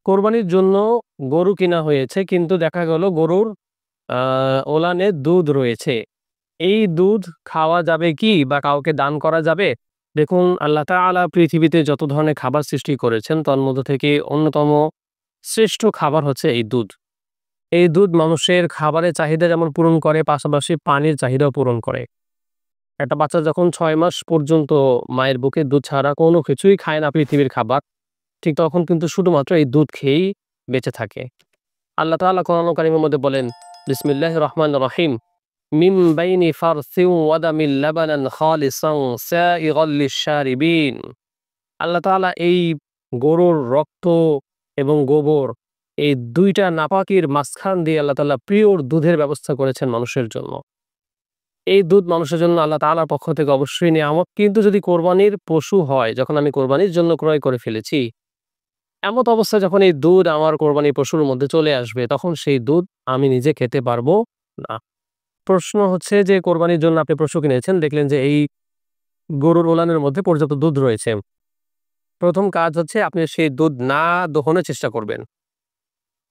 কোরবানির জন্য গরু কিনা হয়েছে কিন্তু দেখা গেল গরুর ওলানে দুধ রয়েছে। এই দুধ খাওয়া যাবে কি বা কাউকে দান করা যাবে? দেখুন আল্লাহ তাআলা পৃথিবীতে যত ধরনের খাবার সৃষ্টি করেছেন তন্মধ্য থেকে অন্যতম শ্রেষ্ঠ খাবার হচ্ছে এই দুধ। এই দুধ মানুষের খাবারের চাহিদা যেমন পূরণ করে পাশাপাশি পানির চাহিদাও পূরণ করে। একটা বাচ্চা যখন ৬ মাস পর্যন্ত মায়ের বুকে দুধ ছাড়া কোনো কিছুই খায় না পৃথিবীর খাবার, ঠিক তখন কিন্তু শুধুমাত্র এই দুধ খেয়েই বেঁচে থাকে। আল্লাহ তাআলা কোরআনুল কারীমের মধ্যে বলেন, বিসমিল্লাহির রহমানির রহিম, মিন বাইনি ফারসিন ওয়া দামিন লাবানান খালিসান সাইগাল লিশ-শারিবিন। আল্লাহ তাআলা এই গরুর রক্ত এবং গোবর এই ২ টা নাপাকির মাঝখান দিয়ে আল্লাহ তাআলা পিওর দুধের ব্যবস্থা করেছেন মানুষের জন্য। এই দুধ মানুষের জন্য আল্লাহ তাআলার পক্ষ থেকে অবশ্যই নিয়ামত। কিন্তু যদি কোরবানির পশু হয়, যখন আমি কোরবানির জন্য ক্রয় করে ফেলেছি, এমত অবস্থায় যখন এই দুধ আমার কোরবানির পশুর মধ্যে চলে আসবে, তখন সেই দুধ আমি নিজে খেতে পারবো না। প্রশ্ন হচ্ছে যে কোরবানির জন্য আপনি পশু কিনেছেন, দেখলেন যে এই গরুর ওলানের মধ্যে পর্যাপ্ত দুধ রয়েছে। ১ম কাজ হচ্ছে আপনি সেই দুধ না দোহনের চেষ্টা করবেন।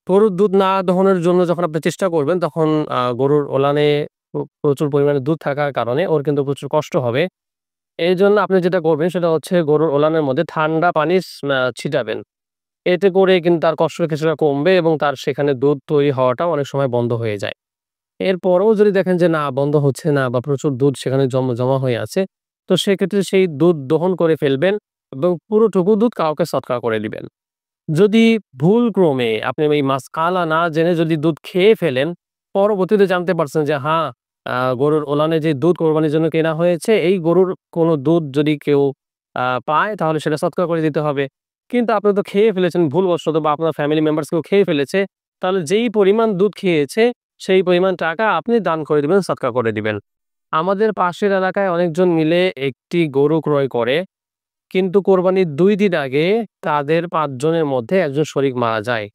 গরুর দুধ না দহনের জন্য যখন আপনি চেষ্টা করবেন তখন গরুর ওলানে প্রচুর পরিমাণে দুধ থাকার কারণে ওর কিন্তু প্রচুর কষ্ট হবে। এইজন্য আপনি যেটা করবেন সেটা হচ্ছে গরুর ওলানের মধ্যে ঠান্ডা পানি ছিটাবেন। এতে করে কিন্তু তার কষ্ট কিছুটা কমবে এবং তার সেখানে দুধ তৈরি হওয়াটাও অনেক সময় বন্ধ হয়ে যায়। এরপরেও যদি দেখেন যে না বন্ধ হচ্ছে না বা প্রচুর দুধ সেখানে জমা হয়ে আছে, তো সেক্ষেত্রে সেই দুধ দহন করে ফেলবেন এবং পুরোটুকু দুধ কাউকে সদকা করে দিবেন। যদি ভুলক্রমে আপনি এই মাসকালা না জেনে যদি দুধ খেয়ে ফেলেন, পরবর্তীতে জানতে পারছেন যে হ্যাঁ, গরুর ওলানে যে দুধ কোরবানির জন্য কেনা হয়েছে, এই গরুর কোনো দুধ যদি কেউ পায় তাহলে সেটা সদকা করে দিতে হবে। কিন্তু আপনি তো খেয়ে ফেলেছেন ভুলবশত বা আপনার ফ্যামিলি মেম্বার্স কেউ খেয়ে ফেলেছে, তাহলে যেই পরিমাণ দুধ খেয়েছে, সেই পরিমাণ টাকা আপনি দান করে দিবেন, সদকা করে দিবেন। আমাদের পাশের এলাকায় অনেকজন মিলে একটি গরু ক্রয় করে। কিন্তু কোরবানির ২ দিন আগে তাদের ৫ জনের মধ্যে একজন শরিক মারা যায়।